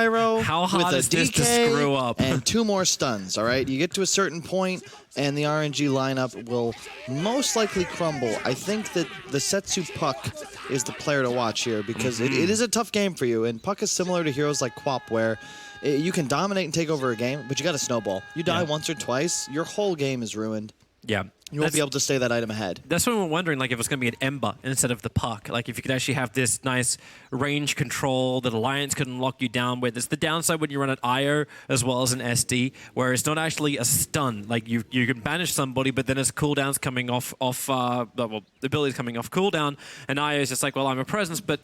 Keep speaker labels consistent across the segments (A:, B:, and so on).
A: pyro
B: How hard
A: with a
B: is this
A: DK
B: to screw up?
A: and 2 more stuns, all right? You get to a certain point, and the RNG lineup will most likely crumble. I think that the Setsu Puck is the player to watch here because it is a tough game for you, and Puck is similar to heroes like Quap, where you can dominate and take over a game, but you got to snowball. You die once or twice, your whole game is ruined.
B: Yeah.
A: You won't be able to stay that item ahead.
B: That's what we're wondering, like, if it's going to be an Ember instead of the Puck. Like, if you could actually have this nice range control that Alliance couldn't lock you down with. It's the downside when you run an IO as well as an SD, where it's not actually a stun. Like, you can banish somebody, but then as cooldown's coming off the ability's coming off cooldown, and IO is just like, well, I'm a presence, but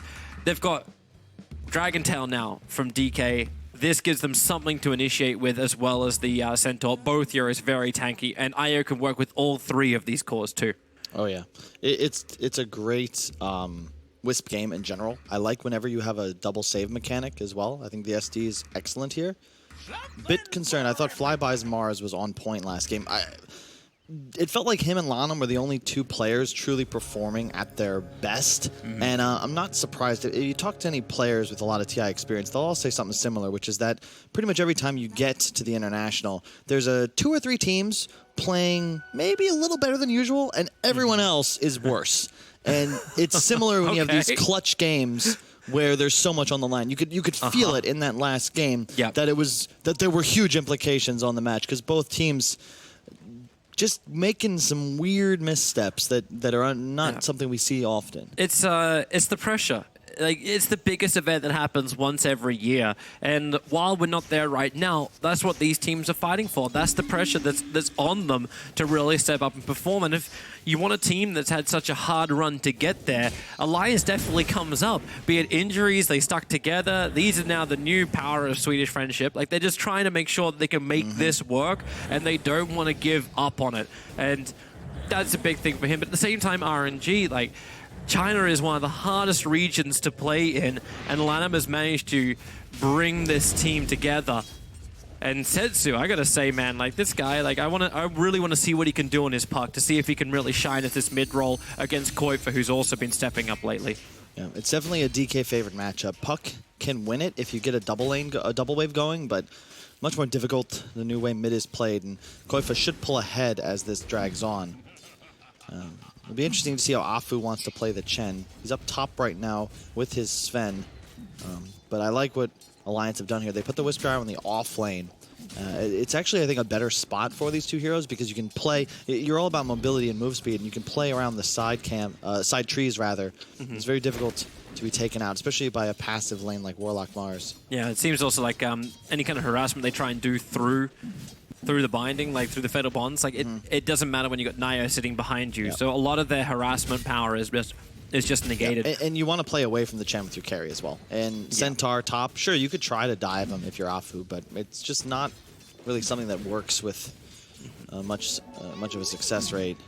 B: they've got Dragon Tail now from DK. This gives them something to initiate with, as well as the Centaur. Both heroes very tanky, and IO can work with all 3 of these cores too.
A: Oh yeah, it's a great Wisp game in general. I like whenever you have a double save mechanic as well. I think the SD is excellent here. Bit concerned. I thought Flyby's Mars was on point last game. It felt like him and Lanham were the only 2 players truly performing at their best, and I'm not surprised. If you talk to any players with a lot of TI experience, they'll all say something similar, which is that pretty much every time you get to the International, there's 2 or 3 teams playing maybe a little better than usual, and everyone else is worse. And it's similar when you have these clutch games where there's so much on the line. You could feel it in that last game that there were huge implications on the match because both teams just making some weird missteps that are not something we see often.
B: It's the pressure. Like, it's the biggest event that happens once every year, and while we're not there right now, that's what these teams are fighting for. That's the pressure that's on them to really step up and perform. And if you want a team that's had such a hard run to get there, Alliance definitely comes up. Be it injuries, they stuck together. These are now the new power of Swedish friendship. Like, they're just trying to make sure that they can make this work, and they don't want to give up on it. And that's a big thing for him. But at the same time, RNG, like, China is one of the hardest regions to play in, and Lanham has managed to bring this team together. And Setsu, I gotta say, man, like, this guy, like, I really want to see what he can do on his Puck to see if he can really shine at this mid role against Koifa, who's also been stepping up lately. Yeah,
A: it's definitely a DK favorite matchup. Puck can win it if you get a double wave going, but much more difficult the new way mid is played, and Koifa should pull ahead as this drags on. It'll be interesting to see how Afu wants to play the Chen. He's up top right now with his Sven. But I like what Alliance have done here. They put the Wisp Driver on the off lane. It's actually, I think, a better spot for these 2 heroes because you can play. You're all about mobility and move speed, and you can play around the side trees, rather. It's very difficult to be taken out, especially by a passive lane like Warlock Mars.
B: Yeah, it seems also like any kind of harassment they try and do through the binding, like through the fatal bonds, like it doesn't matter when you got Naya sitting behind you. So a lot of their harassment power is just negated.
A: And you want to play away from the Chen with your carry as well. And Centaur top, sure, you could try to dive him if you're Afu, but it's just not really something that works with much of a success rate.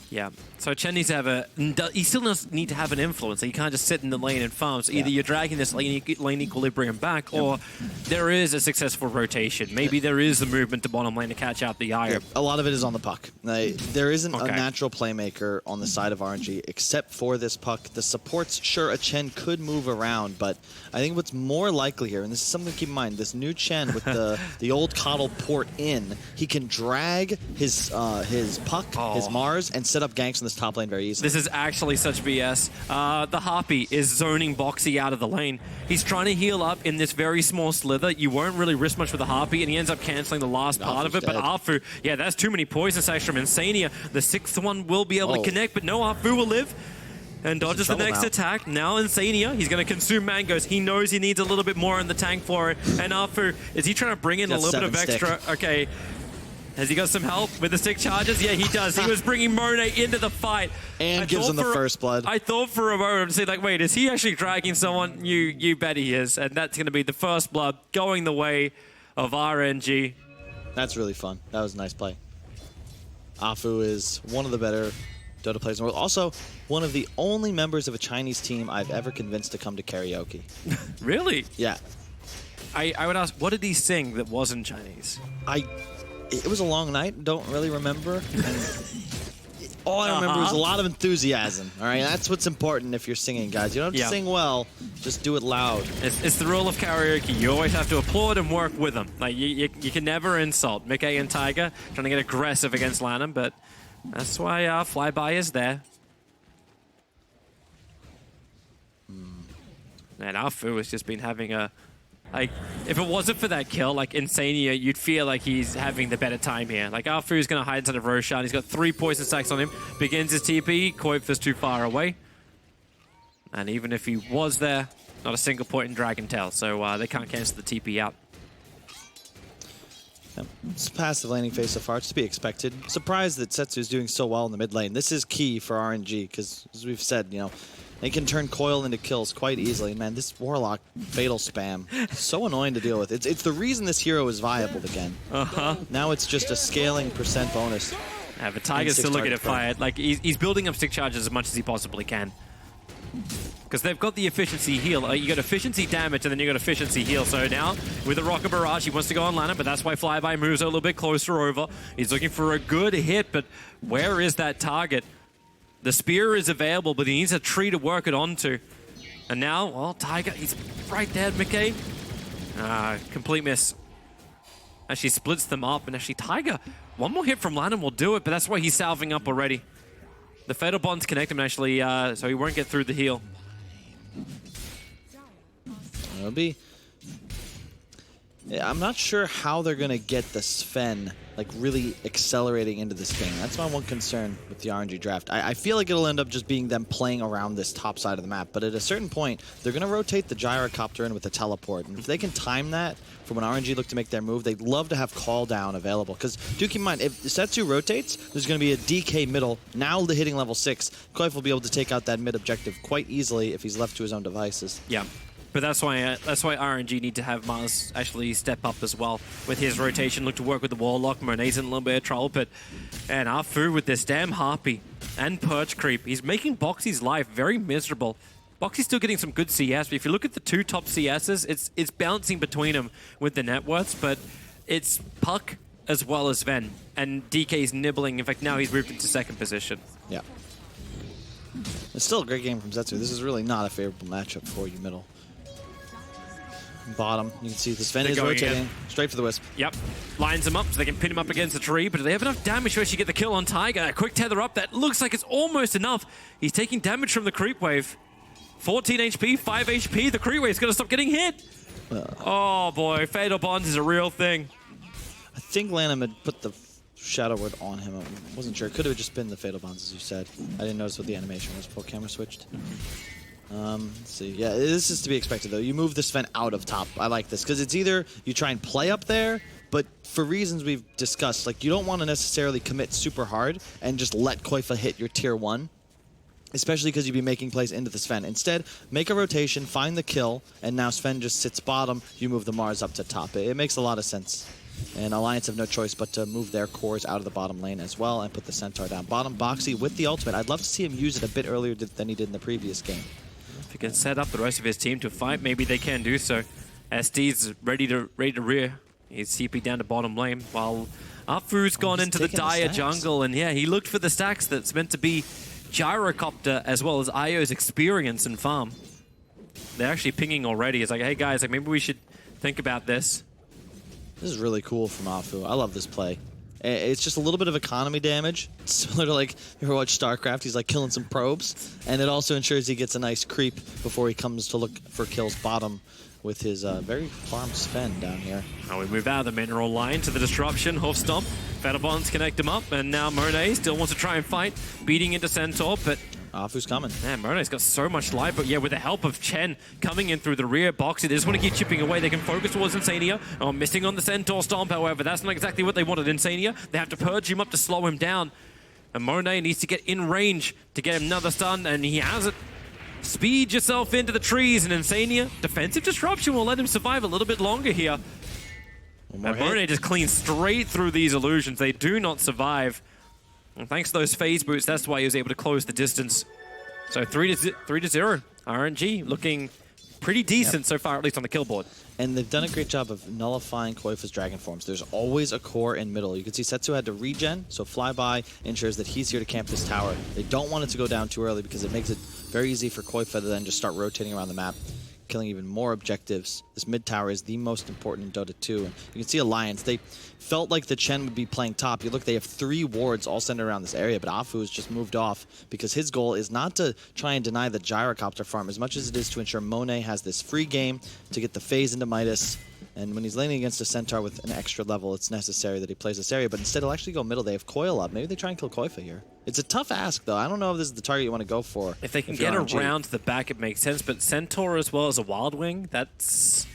B: Yeah. So Chen needs to have he still does need to have an influence. He can't just sit in the lane and farm. So either you're dragging this lane equilibrium back, or there is a successful rotation. Maybe there is a movement to bottom lane to catch out the Ire.
A: A lot of it is on the Puck. There isn't a natural playmaker on the side of RNG except for this Puck. The supports, sure, a Chen could move around, but I think what's more likely here, and this is something to keep in mind, this new Chen with the old Coddle port in, he can drag his Puck, his Mars, and set up ganks in this top lane very easily.
B: This is actually such BS. The Harpy is zoning Boxy out of the lane. He's trying to heal up in this very small slither. You won't really risk much with the Harpy, and he ends up canceling the last part of it. But Afu, yeah, that's too many poison stacks from Insania. The 6th one will be able to connect, but no, Afu will live. And dodges the next attack. Now Insania, he's going to consume mangoes. He knows he needs a little bit more in the tank for it. And Afu, is he trying to bring in a little bit of extra? Okay. Has he got some help with the stick charges? Yeah, he does. He was bringing Monet into the fight.
A: And gives him the first blood.
B: I thought for a moment, to say, like, wait, is he actually dragging someone? You bet he is. And that's going to be the first blood going the way of RNG.
A: That's really fun. That was a nice play. Afu is one of the better Dota players in the world. Also, one of the only members of a Chinese team I've ever convinced to come to karaoke.
B: Really?
A: Yeah.
B: I would ask, what did he sing that wasn't Chinese?
A: It was a long night. Don't really remember. All I remember was a lot of enthusiasm. All right, that's what's important if you're singing, guys. You don't have to sing well, just do it loud.
B: It's the rule of karaoke. You always have to applaud and work with them. Like you can never insult. Mickey and Tiger trying to get aggressive against Lanham, but that's why Flyby is there. And Afu has just been having a... Like, if it wasn't for that kill, like Insania, you'd feel like he's having the better time here. Like, Afu's going to hide inside of Roshan. He's got 3 poison stacks on him. Begins his TP. Koif is too far away. And even if he was there, not a single point in Dragon Tail. So they can't cancel the TP out.
A: Yeah, it's a passive laning phase so far. It's to be expected. Surprised that Setsu's doing so well in the mid lane. This is key for RNG because, as we've said, you know, they can turn Coil into kills quite easily. Man, this Warlock fatal spam, so annoying to deal with. It's the reason this hero is viable again. Now it's just a scaling % bonus.
B: Yeah, but Tiger's still looking to fire it. Like, he's building up stick charges as much as he possibly can. Because they've got the efficiency heal. You got efficiency damage, and then you got efficiency heal. So now, with the Rocket Barrage, he wants to go on Lana, but that's why Flyby moves a little bit closer over. He's looking for a good hit, but where is that target? The spear is available, but he needs a tree to work it onto. And now, well, Tiger, he's right there, McKay. Complete miss. As she splits them up, and actually Tiger, one more hit from Lanham will do it, but that's why he's salving up already. The Fatal Bonds connect him, actually, so he won't get through the heal.
A: It'll be... I'm not sure how they're going to get the Sven like really accelerating into this game. That's my one concern with the RNG draft. I feel like it'll end up just being them playing around this top side of the map, but at a certain point, they're going to rotate the gyrocopter in with the teleport, and if they can time that for when RNG look to make their move, they'd love to have call down available, because do keep in mind, if Setsu rotates, there's going to be a DK middle. Now the hitting level 6, Koif will be able to take out that mid objective quite easily if he's left to his own devices.
B: Yeah. But that's why RNG need to have Mars actually step up as well with his rotation, look to work with the Warlock. Monet's in a little bit of trouble, but and Afu with this damn Harpy and Perch Creep, he's making Boxy's life very miserable. Boxy's still getting some good CS, but if you look at the 2 top CSs, it's bouncing between them with the net worths, but it's Puck as well as Sven, and DK's nibbling. In fact, now he's moved into 2nd position.
A: Yeah. It's still a great game from Zetsu. This is really not a favorable matchup for you middle. Bottom, you can see the Sven is rotating again. Straight for the Wisp.
B: Yep, lines him up so they can pin him up against the tree, but do they have enough damage to actually get the kill on Tiger? A quick tether up, that looks like it's almost enough. He's taking damage from the creep wave. 14 HP, 5 HP, the creep wave's gonna stop getting hit. Oh boy, Fatal Bonds is a real thing.
A: I think Lanham had put the Shadow Word on him. I wasn't sure. It could have just been the Fatal Bonds, as you said. I didn't notice what the animation was before camera switched. Let's see. Yeah, this is to be expected, though. You move the Sven out of top. I like this, because it's either you try and play up there, but for reasons we've discussed, like, you don't want to necessarily commit super hard and just let Koifa hit your tier 1, especially because you'd be making plays into the Sven. Instead, make a rotation, find the kill, and now Sven just sits bottom, you move the Mars up to top. It makes a lot of sense. And Alliance have no choice but to move their cores out of the bottom lane as well and put the Centaur down bottom. Boxy with the ultimate. I'd love to see him use it a bit earlier than he did in the previous game.
B: If he can set up the rest of his team to fight, maybe they can do so. SD's ready to rear. He's CP down to bottom lane, while Afu's gone into the dire jungle, and yeah, he looked for the stacks that's meant to be Gyrocopter as well as Io's experience and farm. They're actually pinging already. It's like, hey guys, like maybe we should think about this.
A: This is really cool from Afu. I love this play. It's just a little bit of economy damage. It's similar to, like, you ever watch StarCraft? He's like killing some probes. And it also ensures he gets a nice creep before he comes to look for kills bottom with his very farm Sven down here.
B: Now we move out of the mineral line to the disruption. Hoof stomp. Fatabonds connect him up. And now Monet still wants to try and fight, beating into Centaur, but
A: Afu's coming.
B: Man, Monet's got so much life, but yeah, with the help of Chen coming in through the rear box, they just want to keep chipping away. They can focus towards Insania. Oh, missing on the Centaur Stomp, however. That's not exactly what they wanted. Insania, they have to purge him up to slow him down. And Monet needs to get in range to get him another stun, and he has it. Speed yourself into the trees, and Insania, defensive disruption will let him survive a little bit longer here. And Monet just cleans straight through these illusions. They do not survive. And thanks to those phase boots, that's why he was able to close the distance. So 3-0. RNG looking pretty decent so far, at least on the kill board.
A: And they've done a great job of nullifying Koifa's dragon forms. There's always a core in middle. You can see Setsu had to regen, so flyby ensures that he's here to camp this tower. They don't want it to go down too early because it makes it very easy for Koifa to then just start rotating around the map, killing even more objectives. This mid tower is the most important in Dota 2. And you can see Alliance, they felt like the Chen would be playing top. You look, they have 3 wards all centered around this area, but Afu has just moved off because his goal is not to try and deny the gyrocopter farm as much as it is to ensure Monet has this free game to get the phase into Midas. And when he's laning against a Centaur with an extra level, it's necessary that he plays this area. But instead, he'll actually go middle. They have Coil up. Maybe they try and kill Koifa here. It's a tough ask, though. I don't know if this is the target you want to go for.
B: If they can get around the back, it makes sense. But Centaur as well as a Wild Wing, that's...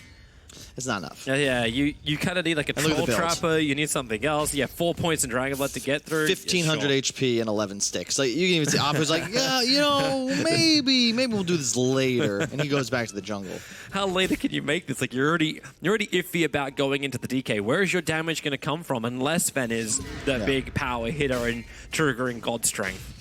A: It's not enough.
B: Yeah, you kind of need like a Troll Trapper. You need something else. Yeah, 4 points in Dragon Blood to get through.
A: 1,500 HP and 11 sticks. Like you can even see Opera's like, yeah, you know, maybe we'll do this later. And he goes back to the jungle.
B: How later can you make this? Like you're already iffy about going into the DK. Where is your damage going to come from? Unless Sven is the big power hitter and triggering God Strength.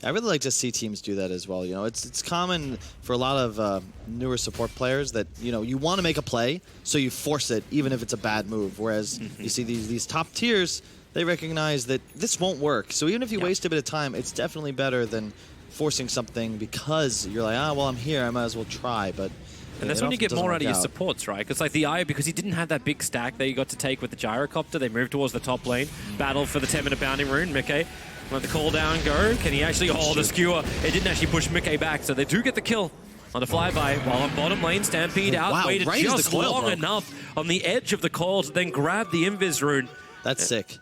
A: I really like to see teams do that as well. You know, it's common for a lot of newer support players that, you know, you want to make a play, so you force it even if it's a bad move. Whereas you see these top tiers, they recognize that this won't work. So even if you waste a bit of time, it's definitely better than forcing something because you're like, well, I'm here, I might as well try. But
B: and that's when you get more out of your supports, right? Because like the Eye, because he didn't have that big stack that you got to take with the gyrocopter, they moved towards the top lane, battle for the 10-minute bounding rune. Mickey, let the cooldown go. Can he actually hold the skewer? It didn't actually push Mickey back, so they do get the kill on the flyby. While on bottom lane, Stampede out, waited just long enough on the edge of the coil to then grab the Invis rune.
A: That's sick.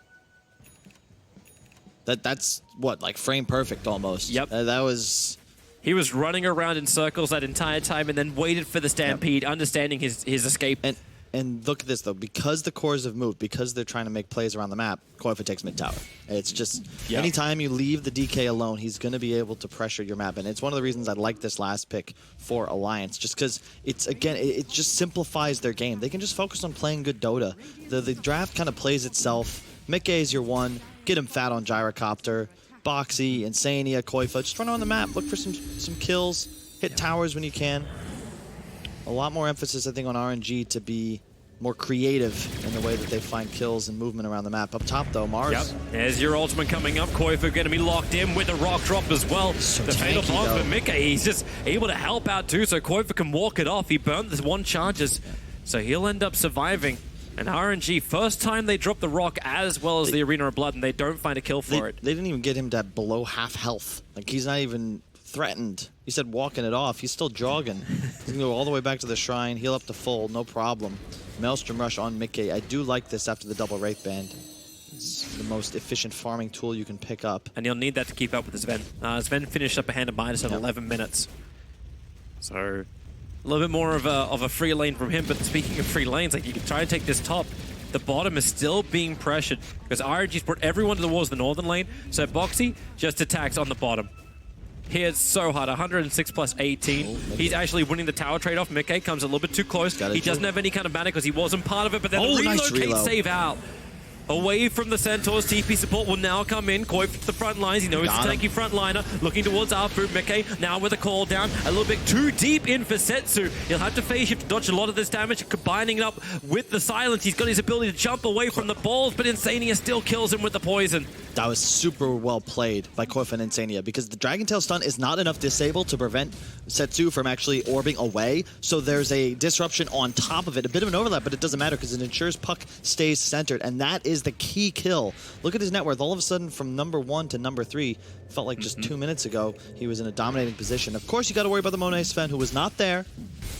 A: That's what, like frame perfect almost.
B: Yep.
A: That was...
B: He was running around in circles that entire time and then waited for the Stampede, understanding his escape.
A: And look at this, though. Because the cores have moved, because they're trying to make plays around the map, Koifa takes mid tower. It's just, anytime you leave the DK alone, he's going to be able to pressure your map. And it's one of the reasons I like this last pick for Alliance, just because it's, again, it just simplifies their game. They can just focus on playing good Dota. The draft kind of plays itself. Mickey is your one. Get him fat on Gyrocopter. Boxy, Insania, Koifa. Just run around the map. Look for some kills. Hit towers when you can. A lot more emphasis, I think, on RNG to be more creative in the way that they find kills and movement around the map. Up top, though, Mars.
B: Yep. There's your ultimate coming up. Koifa going to be locked in with the rock drop as well.
A: So
B: the fatal bomb for Mickey. He's just able to help out too, so Koifa can walk it off. He burned this one charges, so he'll end up surviving. And RNG, first time they drop the rock as well as the Arena of Blood, and they don't find a kill for it.
A: They didn't even get him to below half health. Like, he's not even threatened. He said walking it off. He's still jogging. He's going to go all the way back to the shrine, heal up to full, no problem. Maelstrom Rush on Mickey. I do like this after the double Wraith Band. It's the most efficient farming tool you can pick up.
B: And you'll need that to keep up with the Sven. Sven finished up a hand of Midas at 11 minutes. So a little bit more of a free lane from him. But speaking of free lanes, like you can try and take this top. The bottom is still being pressured because RNG's brought everyone towards the northern lane. So Boxy just attacks on the bottom. He is so hard, 106 plus 18. He's actually winning the tower trade-off. Mickey comes a little bit too close. He doesn't have any kind of mana because he wasn't part of it, but then the relocate save out. Away from the Centaurs, TP support will now come in. Koi to the front lines. He knows it's a tanky frontliner. Looking towards Afu. Mickey now with a call down. A little bit too deep in for Setsu. He'll have to phase shift to dodge a lot of this damage. Combining it up with the silence. He's got his ability to jump away from the balls, but Insania still kills him with the poison.
A: That was super well played by Koifa and Insania because the Dragon Tail stun is not enough disable to prevent Setsu from actually orbing away. So there's a disruption on top of it. A bit of an overlap, but it doesn't matter because it ensures Puck stays centered, and that is the key kill. Look at his net worth. All of a sudden, from number 1 to number 3, felt like just 2 minutes ago, he was in a dominating position. Of course, you got to worry about the Monet Sven, who was not there,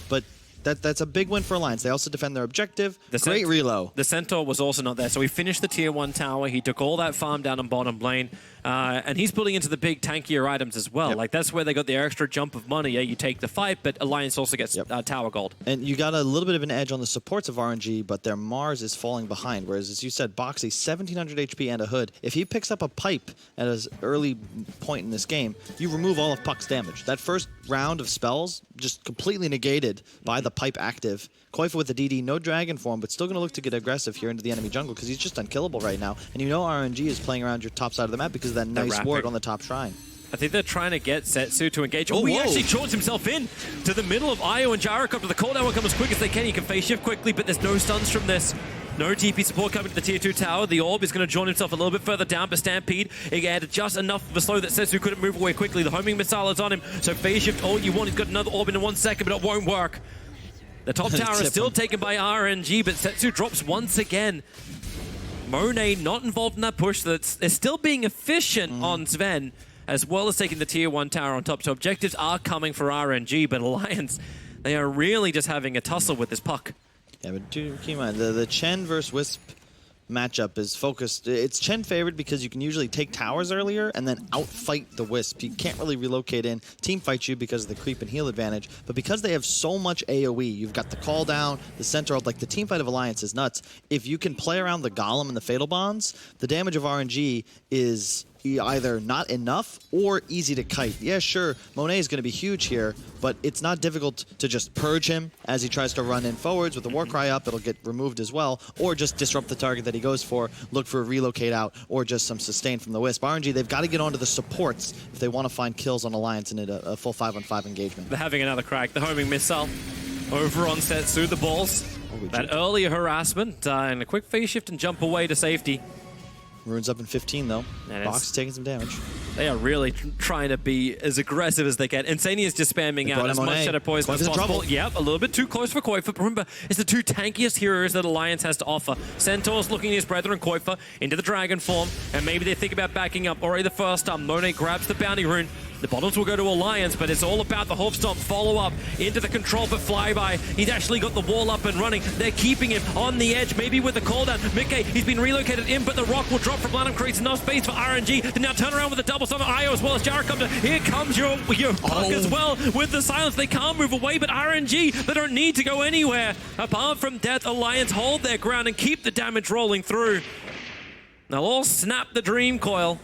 A: but that's a big win for Alliance. They also defend their objective. Great reload.
B: The Centaur was also not there, so he finished the tier 1 tower. He took all that farm down on bottom lane, and he's building into the big tankier items as well. Like, that's where they got the extra jump of money. Yeah, you take the fight, but Alliance also gets tower gold. And
A: you got a little bit of an edge on the supports of RNG, but their Mars is falling behind, whereas, as you said, Boxy, 1,700 HP and a hood. If he picks up a pipe at an early point in this game, you remove all of Puck's damage. That first round of spells just completely negated by the pipe active. Koifa with the DD, no dragon form, but still going to look to get aggressive here into the enemy jungle because he's just unkillable right now. And you know RNG is playing around your top side of the map because of that nice ward on the top shrine.
B: I think they're trying to get Setsu to engage. Oh, he
A: whoa.
B: actually jaunts himself in to the middle of Io and Gyrocopter. The cooldown will come as quick as they can. He can phase shift quickly, but there's no stuns from this. No TP support coming to the tier 2 tower. The orb is going to jaunt himself a little bit further down, but Stampede, he had just enough of a slow that Setsu couldn't move away quickly. The homing missile is on him, so phase shift all you want. He's got another orb in 1 second, but it won't work. The top tower is still taken by RNG, but Setsu drops once again. Monet not involved in that push. They're still being efficient on Sven, as well as taking the tier 1 tower on top. So objectives are coming for RNG, but Alliance, they are really just having a tussle with this puck.
A: Yeah, but keep in mind, the Chen versus Wisp matchup is focused. It's Chen favored because you can usually take towers earlier and then outfight the Wisp. You can't really relocate in, team fight you because of the creep and heal advantage, but because they have so much AoE, you've got the call down, the center, like the team fight of Alliance is nuts. If you can play around the Golem and the Fatal Bonds, the damage of RNG is either not enough or easy to kite. Yeah, sure, Monet is going to be huge here, but it's not difficult to just purge him as he tries to run in forwards with the Warcry up. It'll get removed as well, or just disrupt the target that he goes for, look for a relocate out, or just some sustain from the Wisp. RNG, they've got to get onto the supports if they want to find kills on Alliance in a full 5-on-5 engagement.
B: They're having another crack. The homing missile over on Setsu, the balls. That earlier harassment and a quick phase shift and jump away to safety.
A: Rune's up in 15 though. Box is taking some damage.
B: They are really trying to be as aggressive as they can. Insania is just spamming out as much Shadow Poison as possible. Yep, a little bit too close for Koifa. Remember, it's the two tankiest heroes that Alliance has to offer. Centaur's looking at his brethren, Koifa, into the dragon form, and maybe they think about backing up. Already the first time, Monet grabs the bounty rune. The bottoms will go to Alliance, but it's all about the Hoof Stomp follow-up into the control for Flyby. He's actually got the wall up and running. They're keeping him on the edge, maybe with the cooldown. Mickey, he's been relocated in, but the rock will drop from Lanham, creates enough space for RNG to now turn around with a double summon Io as well as Gyrocopter. Here comes your puck as well with the silence. They can't move away, but RNG, they don't need to go anywhere. Apart from death, Alliance hold their ground and keep the damage rolling through. They'll all snap the Dream Coil,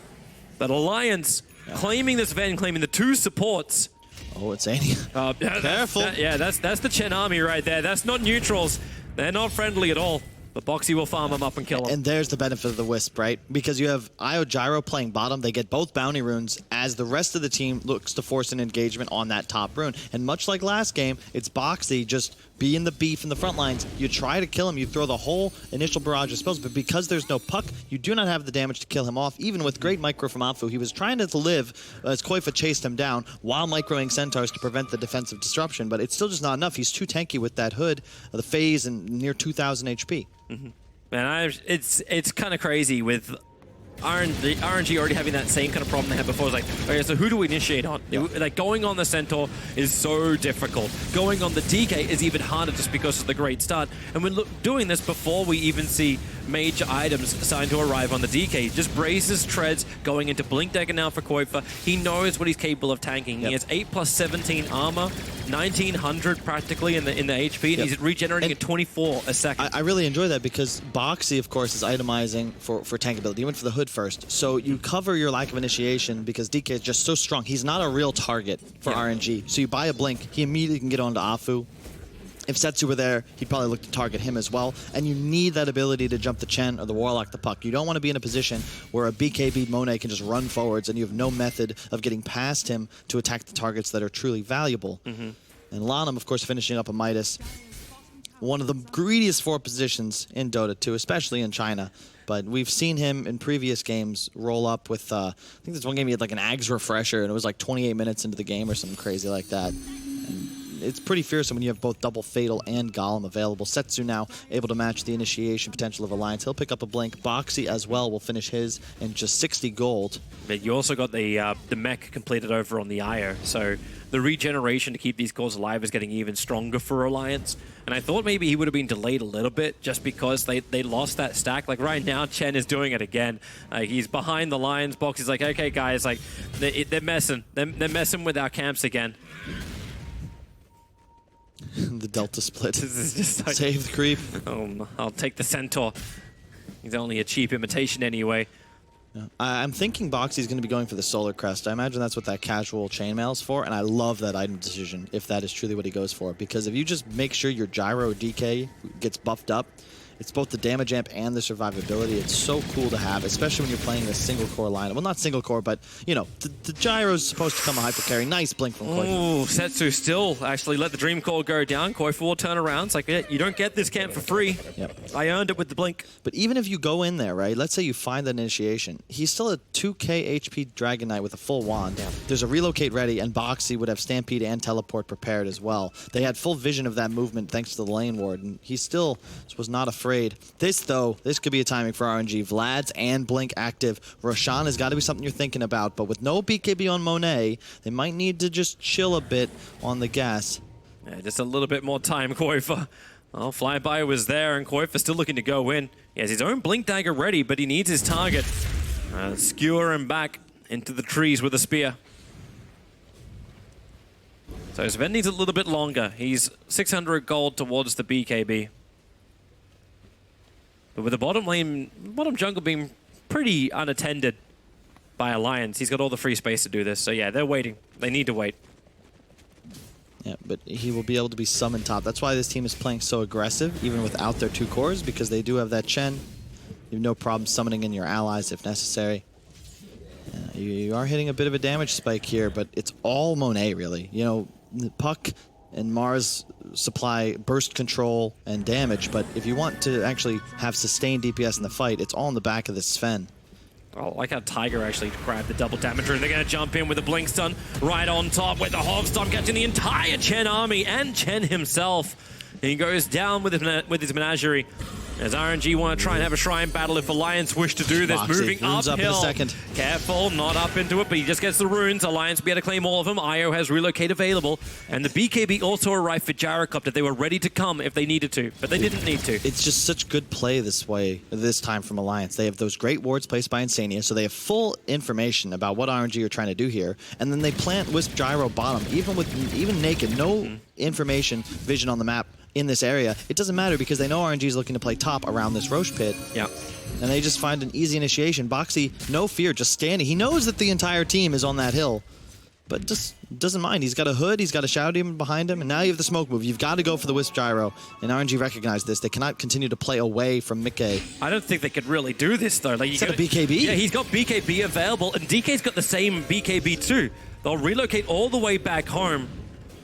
B: but Alliance claiming this event, claiming the two supports.
A: Oh, it's Annie. Careful.
B: That's the Chen army right there. That's not neutrals. They're not friendly at all. But Boxy will farm them up and kill them.
A: And there's the benefit of the Wisp, right? Because you have Io Gyro playing bottom. They get both bounty runes as the rest of the team looks to force an engagement on that top rune. And much like last game, it's Boxy just being the beef in the front lines. You try to kill him. You throw the whole initial barrage of spells. But because there's no puck, you do not have the damage to kill him off. Even with great micro from Afu, he was trying to live as Koifa chased him down while microing Centaurs to prevent the defensive disruption. But it's still just not enough. He's too tanky with that hood, the phase, and near 2,000 HP.
B: Man, it's kind of crazy with RNG already having that same kind of problem they had before. It's like, okay, so who do we initiate on? Yeah. Like, going on the Centaur is so difficult. Going on the DK is even harder just because of the great start. And we're doing this before we even see major items starting to arrive on the DK. Just braces, treads, going into Blink Dagger now for Koifa. He knows what he's capable of tanking. Yep. He has 8+17 armor, 1900 practically in the HP, and he's regenerating at 24 a second.
A: I really enjoy that because Boxy, of course, is itemizing for tankability. You went for the hood first, so you cover your lack of initiation because DK is just so strong. He's not a real target for RNG. So you buy a Blink, he immediately can get onto Afu. If Setsu were there, he'd probably look to target him as well. And you need that ability to jump the Chen or the Warlock the puck. You don't want to be in a position where a BKB Monet can just run forwards and you have no method of getting past him to attack the targets that are truly valuable. And Lanham, of course, finishing up a Midas. One of the greediest 4 positions in Dota 2, especially in China. But we've seen him in previous games roll up with, I think this one game he had like an Ags refresher and it was like 28 minutes into the game or something crazy like that. And it's pretty fearsome when you have both double Fatal and Golem available. Setsu now able to match the initiation potential of Alliance. He'll pick up a Blink. Boxy as well will finish his in just 60 gold.
B: But you also got the mech completed over on the Io, so the regeneration to keep these cores alive is getting even stronger for Alliance. And I thought maybe he would have been delayed a little bit just because they lost that stack. Like right now, Chen is doing it again. He's behind the lines. Boxy's like, okay, guys, like they're messing. They're messing with our camps again.
A: The Delta split.
B: This is just like,
A: save the creep.
B: I'll take the Centaur. He's only a cheap imitation anyway.
A: Yeah. I'm thinking Boxy's going to be going for the Solar Crest. I imagine that's what that casual chainmail is for, and I love that item decision if that is truly what he goes for. Because if you just make sure your Gyro DK gets buffed up, It's both the damage amp and the survivability. It's so cool to have, especially when you're playing this single core line. Well, not single core, but, you know, the gyro's supposed to come a hyper carry. Nice blink from Koifa.
B: Oh, Setsu still actually let the Dream Core go down. Koifa will turn around. It's like, yeah, you don't get this camp for free.
A: Yep.
B: I earned it with the blink.
A: But even if you go in there, right, let's say you find that initiation, he's still a 2k HP Dragon Knight with a full wand.
B: Yeah.
A: There's a relocate ready, and Boxy would have Stampede and Teleport prepared as well. They had full vision of that movement thanks to the lane ward, and he still was not afraid. This, though, this could be a timing for RNG. Vlad's and Blink active. Roshan has got to be something you're thinking about, but with no BKB on Monet, they might need to just chill a bit on the gas.
B: Yeah, just a little bit more time, Koifa. Well, Flyby was there, and Koifa still looking to go in. He has his own Blink Dagger ready, but he needs his target. Skewer him back into the trees with a spear. So Sven needs a little bit longer. He's 600 gold towards the BKB. But with the bottom lane, bottom jungle being pretty unattended by Alliance, he's got all the free space to do this. So yeah, they're waiting. They need to wait.
A: Yeah, but he will be able to be summoned top. That's why this team is playing so aggressive, even without their 2 cores, because they do have that Chen. You have no problem summoning in your allies if necessary. You are hitting a bit of a damage spike here, but it's all Monet, really. You know, Puck and Mars supply burst control and damage, but if you want to actually have sustained DPS in the fight, it's all in the back of this Sven.
B: I like how Tiger actually grabbed the double damager, and they're going to jump in with a Blink Stun right on top with the Hog Stomp, catching the entire Chen army and Chen himself. He goes down with his menagerie. As RNG want to try and have a shrine battle if Alliance wish to do this.
A: Boxy.
B: Moving
A: Runes
B: uphill.
A: up in a second.
B: Careful, not up into it, but he just gets the runes. Alliance will be able to claim all of them. IO has relocate available. And the BKB also arrived for Gyrocopter. They were ready to come if they needed to, but they didn't need to.
A: It's just such good play this time from Alliance. They have those great wards placed by Insania, so they have full information about what RNG are trying to do here. And then they plant Wisp Gyro bottom, even naked, no information, vision on the map in this area. It doesn't matter because they know RNG is looking to play top around this Roche pit.
B: Yeah.
A: And they just find an easy initiation. Boxy, no fear, just standing. He knows that the entire team is on that hill, but just doesn't mind. He's got a hood, he's got a Shadow Demon behind him, and now you have the smoke move. You've got to go for the Wisp Gyro, and RNG recognize this. They cannot continue to play away from Mickey.
B: I don't think they could really do this, though. Like,
A: He's got a BKB?
B: Yeah, he's got BKB available, and DK's got the same BKB too. They'll relocate all the way back home.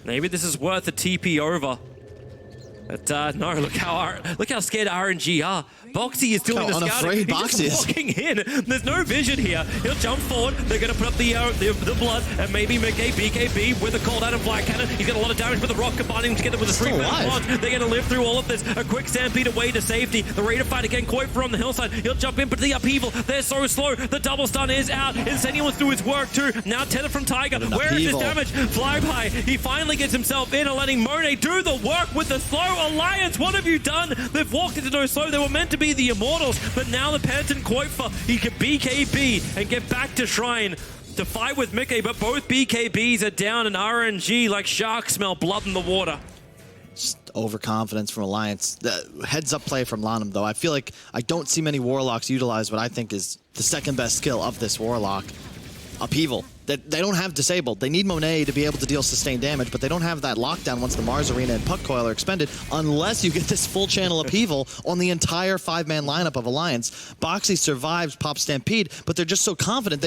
B: Maybe this is worth a TP over. But no, look how scared RNG are. Boxy is doing the scouting.
A: Unafraid
B: He's
A: Boxy
B: just walking in. There's no vision here. He'll jump forward. They're going to put up the blood, and maybe Mickey BKB with a cold out and Black Cannon. He's got a lot of damage with the rock combining together with the 3-man launch. They're going to live through all of this. A quick stampede away to safety. The Raider fight again. Koifa on the hillside. He'll jump in, but the upheaval. They're so slow. The double stun is out. Insania wants to do his work too. Now Tenor from Tiger. Where is this damage? Flyby. He finally gets himself in and letting Monet do the work with the slow. Alliance, what have you done? They've walked into no slow. They were meant to be the Immortals, but now the penitent Koifa, he can BKB and get back to Shrine to fight with Mickey, but both BKBs are down, and RNG, like sharks, smell blood in the water.
A: Just overconfidence from Alliance. The heads-up play from Lanham, though. I feel like I don't see many Warlocks utilize what I think is the second best skill of this Warlock. Upheaval. They don't have disabled. They need Monet to be able to deal sustained damage, but they don't have that lockdown once the Mars Arena and Puck Coil are expended, unless you get this full channel upheaval on the entire 5-man lineup of Alliance. Boxy survives Pop Stampede, but they're just so confident.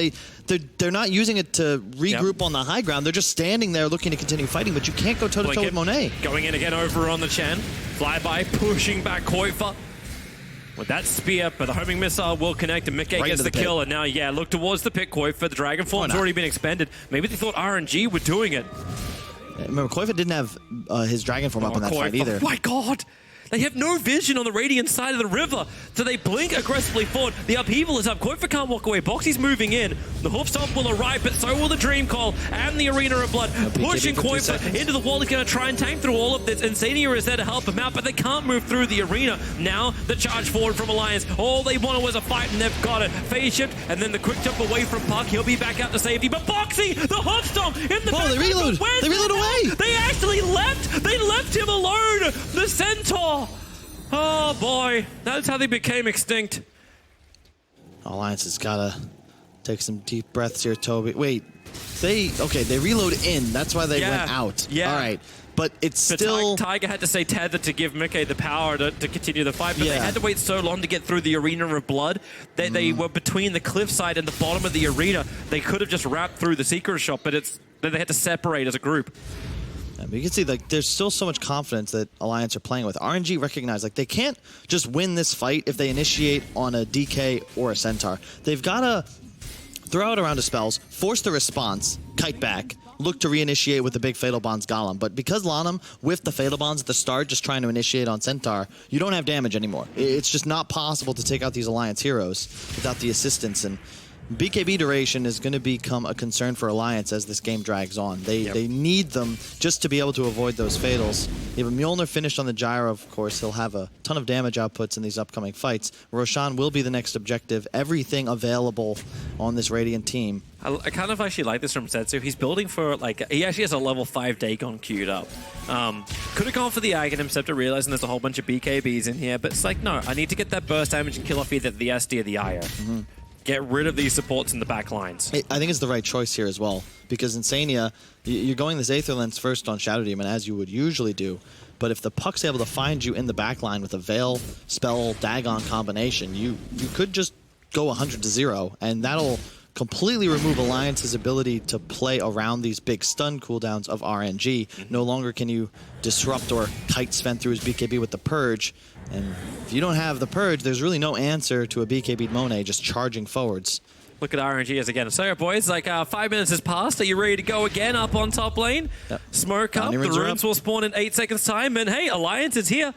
A: They're not using it to regroup on the high ground. They're just standing there looking to continue fighting, but you can't go toe-to-toe with Monet.
B: Going in again over on the Chen. Flyby pushing back Koifa with that spear, but the homing missile will connect, and Mickey gets the kill. And now, yeah, look towards the pit. Koifa, the Dragon Form's already been expended. Maybe they thought RNG were doing it.
A: Remember, Koifa didn't have his Dragon Form up in that fight either.
B: Oh my god! They have no vision on the Radiant side of the river, so they blink aggressively forward. The upheaval is up. Koifa can't walk away. Boxy's moving in. The hoof stomp will arrive, but so will the Dream Call and the Arena of Blood. Pushing Koifa into the wall. He's going to try and tank through all of this. Insania is there to help him out, but they can't move through the arena. Now, the charge forward from Alliance. All they wanted was a fight, and they've got it. Phase shift, and then the quick jump away from Puck. He'll be back out to safety, but Boxy, the hoof stomp in the back.
A: They reload. They reload away.
B: They actually left. They left him alone. The Centaur. Oh boy, that's how they became extinct.
A: Alliance has gotta take some deep breaths here, Toby. Wait, they reload in. That's why they went out.
B: Yeah.
A: All right. but it's
B: But
A: still...
B: Tiger had to stay tethered to give Mickey the power to continue the fight, but they had to wait so long to get through the Arena of Blood that they were between the cliffside and the bottom of the arena. They could have just wrapped through the secret shop, but then they had to separate as a group.
A: You can see, like, there's still so much confidence that Alliance are playing with. RNG recognize, like, they can't just win this fight if they initiate on a DK or a Centaur. They've got to throw out a round of spells, force the response, kite back, look to reinitiate with the big Fatal Bonds Golem. But because Lanham whiffed the Fatal Bonds at the start, just trying to initiate on Centaur, you don't have damage anymore. It's just not possible to take out these Alliance heroes without the assistance. And BKB duration is going to become a concern for Alliance as this game drags on. They need them just to be able to avoid those fatals. You have a Mjolnir finished on the Gyro, of course. He'll have a ton of damage outputs in these upcoming fights. Roshan will be the next objective. Everything available on this Radiant team.
B: I kind of actually like this from Setsu. He's building for, like, he actually has a level 5 Dagon queued up. Could have gone for the Aghanim Scepter, realizing there's a whole bunch of BKBs in here, but it's like, no, I need to get that burst damage and kill off either the SD or the Io. Get rid of these supports in the back lines.
A: I think it's the right choice here as well, because Insania, you're going this Aether Lens first on Shadow Demon, as you would usually do, but if the Puck's able to find you in the back line with a Veil, Spell, Dagon combination, you could just go 100-0, and that'll completely remove Alliance's ability to play around these big stun cooldowns of RNG. No longer can you disrupt or kite Sven through his BKB with the Purge. And if you don't have the Purge, there's really no answer to a BKB Monet just charging forwards.
B: Look at RNG as again. So, boys, like 5 minutes has passed. Are you ready to go again up on top lane?
A: Yep.
B: Smoke up. The runes will spawn in 8 seconds time. And hey, Alliance is here.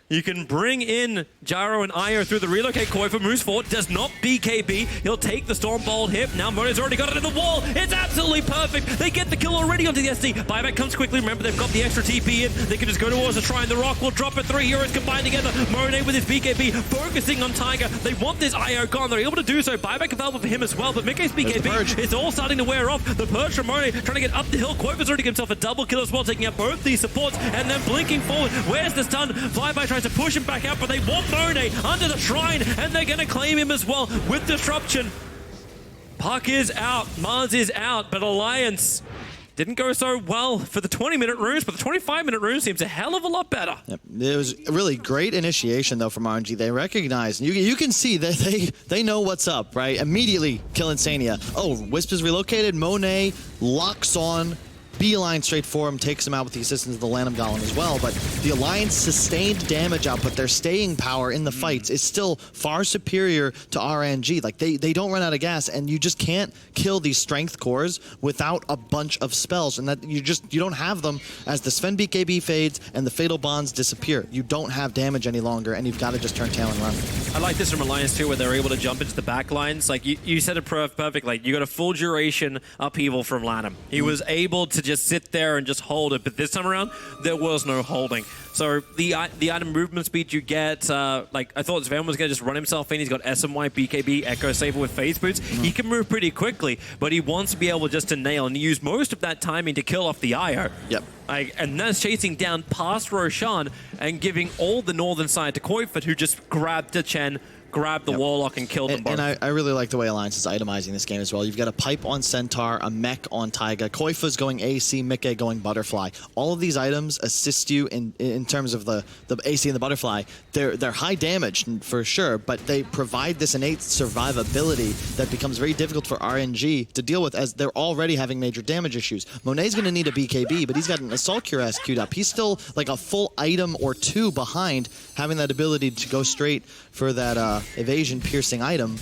B: You can bring in Gyro and Io through the relocate. Koifa moves forward, does not BKB. He'll take the Stormbolt hit. Now Mona's already got it in the wall. It's absolutely perfect. They get the kill already onto the SD. Buyback comes quickly. Remember, they've got the extra TP in. They can just go towards the Shrine. The Rock will drop it. 3 heroes combined together. Monet with his BKB, focusing on Tiger. They want this Io gone. They're able to do so. Buyback available for him as well, but Mickey's BKB is all starting to wear off. The Purge from Monet trying to get up the hill. Koifa's already got himself a double kill as well, taking out both these supports and then blinking forward. Where's the stun? Flyby tries to push him back out, but they want Monet under the Shrine, and they're going to claim him as well with Disruption. Puck is out, Mars is out, but Alliance didn't go so well for the 20-minute runes, but the 25-minute runes seems a hell of a lot better.
A: Yep. It was a really great initiation, though, from RNG. They recognize, you can see that they know what's up, right? Immediately kill Insania. Oh, Wisp is relocated, Monet locks on, beeline straight for him, takes him out with the assistance of the Lanham Golem as well, but the Alliance sustained damage output, their staying power in the fights is still far superior to RNG. Like, they don't run out of gas, and you just can't kill these strength cores without a bunch of spells, and that you don't have them as the Sven BKB fades and the Fatal Bonds disappear. You don't have damage any longer, and you've got to just turn tail and run.
B: I like this from Alliance too, where they're able to jump into the back lines. Like, you said it perfect. Like, you got a full duration upheaval from Lanham. He was able to just sit there and just hold it, but this time around there was no holding. So the item movement speed you get, like I thought Sven was going to just run himself in. He's got SMY, BKB, Echo Saber with Phase Boots. He can move pretty quickly, but he wants to be able just to nail and use most of that timing to kill off the Io.
A: Yep.
B: And that's chasing down past Roshan and giving all the northern side to Koifut, who just grabbed the Chen, grabbed the Warlock and killed them both.
A: And I really like the way Alliance is itemizing this game as well. You've got a pipe on Centaur, a mech on Taiga, Koifa's going AC, Mickey going Butterfly. All of these items assist you in terms of the AC and the Butterfly. They're high damage for sure, but they provide this innate survivability that becomes very difficult for RNG to deal with, as they're already having major damage issues. Monet's going to need a BKB, but he's got an Assault Cuirass queued up. He's still like a full item or two behind having that ability to go straight for that evasion piercing item,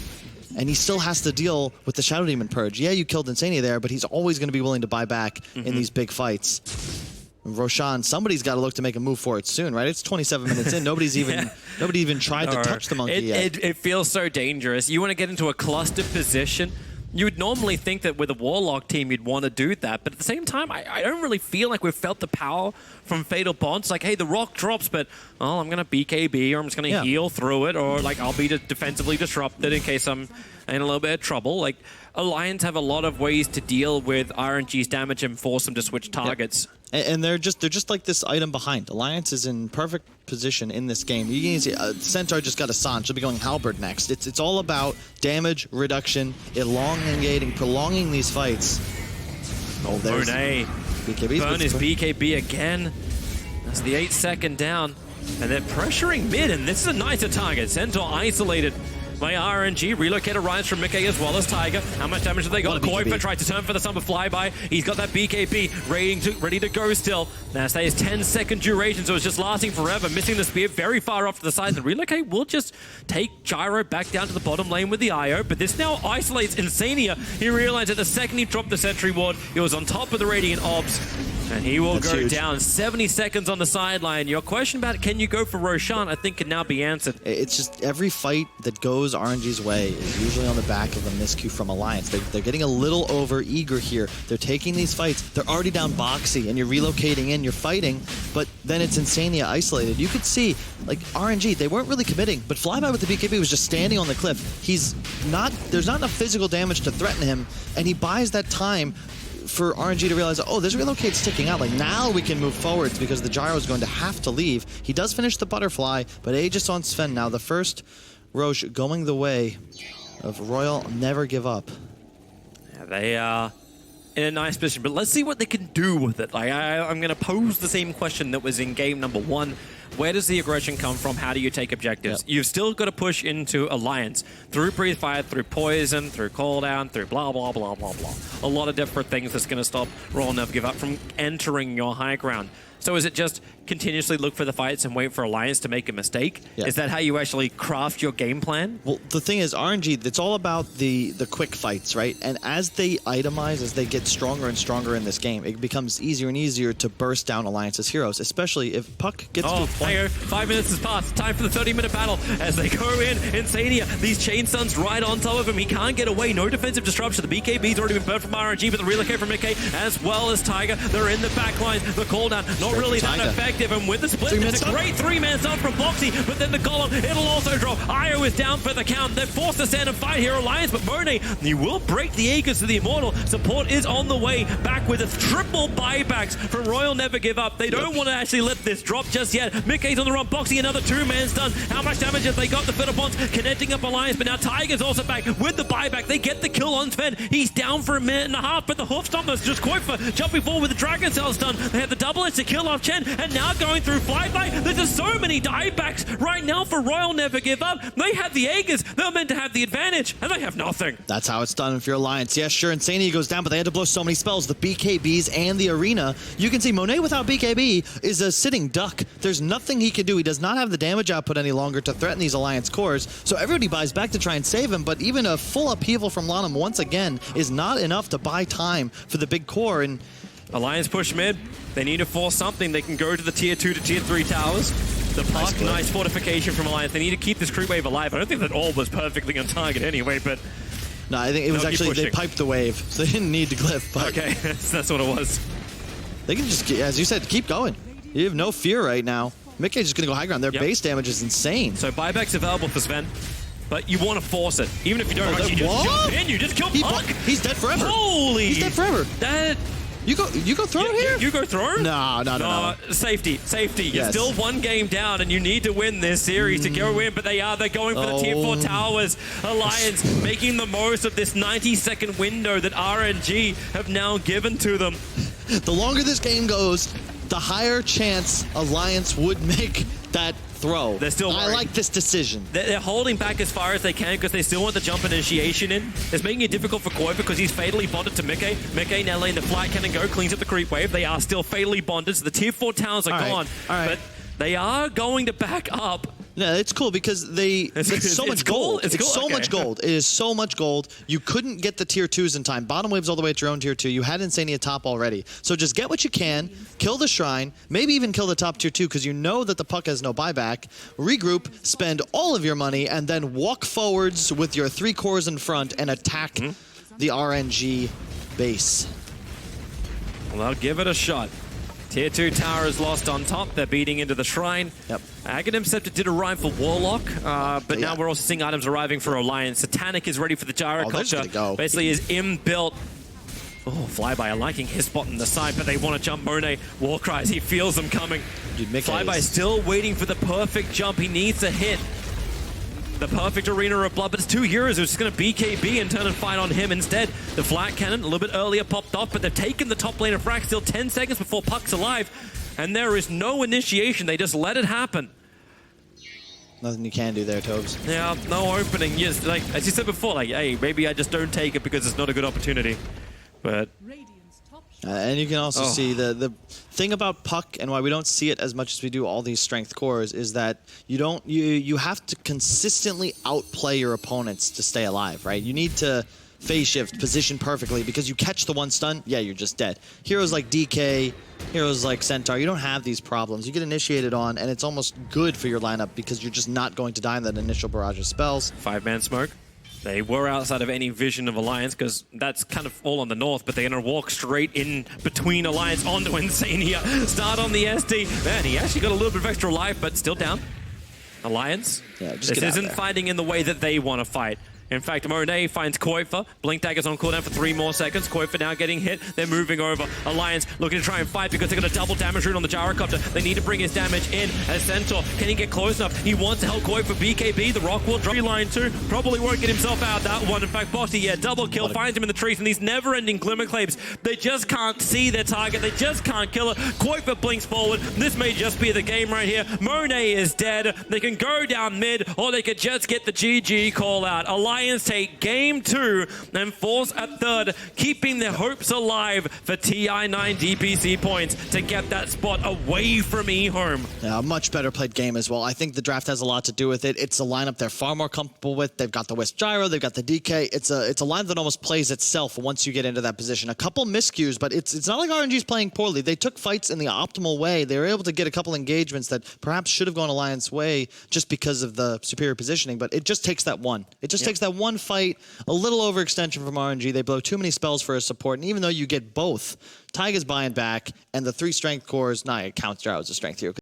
A: and he still has to deal with the Shadow Demon Purge. Yeah, you killed Insania there, but he's always going to be willing to buy back in these big fights. Roshan, somebody's got to look to make a move for it soon, right? It's 27 minutes in. Nobody's even tried to touch the monkey yet.
B: It feels so dangerous. You want to get into a cluster position. You would normally think that with a Warlock team, you'd want to do that. But at the same time, I don't really feel like we've felt the power from Fatal Bonds. Like, hey, the Rock drops, but, oh, I'm going to BKB, or I'm just going to heal through it, or, like, I'll be defensively disrupted in case I'm in a little bit of trouble. Like, Alliance have a lot of ways to deal with RNG's damage and force them to switch targets.
A: Yep. And they're just like this item behind. Alliance is in perfect position in this game. You can see Centaur just got a Sanj. She'll be going Halberd next. It's all about damage reduction, elongating, prolonging these fights. Oh, there's BKB's
B: burn his BKB again. That's the 8-second down. And they're pressuring mid, and this is a nicer target. Centaur isolated by RNG. Relocator Rise from Mickey as well as Tiger. How much damage have they got? Koifa tried to turn for the summer flyby. He's got that BKB ready to go still. Now stays 10-second duration, so it's just lasting forever. Missing the spear very far off to the side. The Relocate will just take Gyro back down to the bottom lane with the IO, but this now isolates Insania. He realized that the second he dropped the sentry ward, he was on top of the Radiant Ops. And he will go down. 70 seconds on the sideline. Your question about can you go for Roshan, I think, can now be answered.
A: It's just every fight that goes RNG's way is usually on the back of a miscue from Alliance. They're getting a little over eager here. They're taking these fights. They're already down boxy, and you're relocating in, you're fighting, but then it's Insania isolated. You could see, like, RNG, they weren't really committing, but Flyby with the BKB was just standing on the cliff. There's not enough physical damage to threaten him, and he buys that time for RNG to realize, oh, this Relocate's sticking out. Like, now we can move forwards because the Gyro is going to have to leave. He does finish the butterfly, but Aegis on Sven now. The first Roche going the way of Royal Never Give Up.
B: Yeah, they are in a nice position, but let's see what they can do with it. Like, I'm going to pose the same question that was in game number 1. Where does the aggression come from? How do you take objectives? Yep. You've still got to push into Alliance through Breathe Fire, through Poison, through Cooldown, through blah, blah, blah, blah, blah. A lot of different things that's going to stop Royal Never Give Up from entering your high ground. So is it just continuously look for the fights and wait for Alliance to make a mistake? Yeah. Is that how you actually craft your game plan?
A: Well, the thing is, RNG, it's all about the quick fights, right? And as they itemize, as they get stronger and stronger in this game, it becomes easier and easier to burst down Alliance's heroes, especially if Puck gets to a point.
B: 5 minutes has passed. Time for the 30-minute battle as they go in. Insania, these chain stuns right on top of him. He can't get away. No defensive disruption. The BKB's already been burnt from RNG, but the relocate from Mickey as well as Tiger. They're in the back line. The cooldown, not really that effective, and with the split, it's a great 3-man stun from Boxy, but then the column, it'll also drop. Io is down for the count. They're forced to stand and fight here, Alliance, but Monet, you will break the Aegis to the Immortal. Support is on the way back with a triple buybacks from Royal Never Give Up. They don't want to actually let this drop just yet. Mickey's on the run, Boxy, another 2-man stun. How much damage have they got? The Fiddle Bonds connecting up Alliance, but now Tiger's also back with the buyback. They get the kill on Sven. He's down for a minute and a half, but the Hoof Stompers just Koifa jumping forward with the Dragon Cell stun. They have the double edge to kill off Chen, and now going through Flyby. There's just so many diebacks right now for Royal Never Give Up. They have the Aegis. They're meant to have the advantage, and they have nothing.
A: That's how it's done if you're Alliance. Yes, sure, Insania goes down, but they had to blow so many spells. The BKBs and the Arena. You can see Monet without BKB is a sitting duck. There's nothing he can do. He does not have the damage output any longer to threaten these Alliance cores, so everybody buys back to try and save him, but even a full upheaval from Lanham once again is not enough to buy time for the big core. And
B: Alliance push mid. They need to force something. They can go to the tier 2 to tier 3 towers. The Puck, nice fortification from Alliance. They need to keep this creep wave alive. I don't think that all was perfectly on target anyway, but
A: no, I think it was actually, they piped the wave, so they didn't need to glyph. But
B: okay, that's what it was.
A: They can just, as you said, keep going. You have no fear right now. Mickey's just going to go high ground. Their base damage is insane.
B: So buyback's available for Sven, but you want to force it. Even if you don't actually just jump in, you just kill Puck.
A: He's dead forever.
B: Holy!
A: He's dead forever.
B: That...
A: You go throw here?
B: You go throw?
A: No.
B: Safety. You're still one game down, and you need to win this series to go in, but they're going for the tier 4 towers. Alliance making the most of this 90-second window that RNG have now given to them.
A: The longer this game goes, the higher chance Alliance would make that throw.
B: They're still worried.
A: I like this decision.
B: They're holding back as far as they can because they still want the jump initiation in. It's making it difficult for Koi because he's fatally bonded to Mickey. Mickey now letting the flight cannon go, cleans up the creep wave. They are still fatally bonded, so the tier 4 towers are gone. But they are going to back up.
A: Yeah, it's cool because it's so much gold. It's so much gold. It is so much gold. You couldn't get the tier 2s in time. Bottom wave's all the way at your own tier 2. You had Insania top already. So just get what you can, kill the shrine, maybe even kill the top tier 2 because you know that the Puck has no buyback. Regroup, spend all of your money, and then walk forwards with your 3 cores in front and attack the RNG base.
B: Well, I'll give it a shot. Tier 2 tower is lost on top. They're beating into the shrine.
A: Yep.
B: Aghanim Scepter did arrive for Warlock, but now we're also seeing items arriving for Alliance. Satanic is ready for the Gyrocopter. Basically is inbuilt. Oh, Flyby liking his spot in the side, but they want to jump Monet. War cries, he feels them coming. Dude, Flyby still waiting for the perfect jump. He needs a hit. the perfect arena of blood, but it's two heroes who's just going to BKB and turn and fight on him instead. The flat cannon a little bit earlier popped off, but they've taken the top lane of Frax, still 10 seconds before Puck's alive, and there is no initiation. They just let it happen.
A: Nothing you can do there, Tobes.
B: Yeah, no opening. Yes, like as you said before, like, hey, maybe I just don't take it because it's not a good opportunity. But
A: and you can also see the thing about Puck and why we don't see it as much as we do all these strength cores is that you have to consistently outplay your opponents to stay alive, right? You need to phase shift, position perfectly, because you catch the one stun, yeah, you're just dead. Heroes like DK, heroes like Centaur, you don't have these problems. You get initiated on, and it's almost good for your lineup because you're just not going to die in that initial barrage of spells.
B: 5-man smoke. They were outside of any vision of Alliance because that's kind of all on the north, but they're going to walk straight in between Alliance onto Insane here. Start on the SD. Man, he actually got a little bit of extra life, but still down. Alliance,
A: yeah, just
B: this isn't fighting in the way that they want to fight. In fact, Monet finds Koifa. Blink Dagger's on cooldown for 3 more seconds. Koifa now getting hit. They're moving over. Alliance looking to try and fight because they're going to double damage rune on the Gyrocopter. They need to bring his damage in. As Centaur, can he get close enough? He wants to help Koifa BKB. The Rock will drop line too. Probably won't get himself out that one. In fact, Bossy, yeah, double kill. Finds him in the trees, and these never-ending Glimmer Claims. They just can't see their target. They just can't kill it. Koifa blinks forward. This may just be the game right here. Monet is dead. They can go down mid, or they could just get the GG call out. Alliance take game 2 and force a third, keeping their hopes alive for TI9 DPC points to get that spot away from eHome.
A: Yeah, a much better played game as well. I think the draft has a lot to do with it. It's a lineup they're far more comfortable with. They've got the Wisp Gyro, they've got the DK. It's a lineup that almost plays itself once you get into that position. A couple miscues, but it's not like RNG's playing poorly. They took fights in the optimal way. They were able to get a couple engagements that perhaps should have gone Alliance way just because of the superior positioning, but it just takes that one. It just takes that one fight, a little overextension from RNG. They blow too many spells for a support, and even though you get both, Taiga's buying back, and the 3 strength cores, it counts out as a strength hero.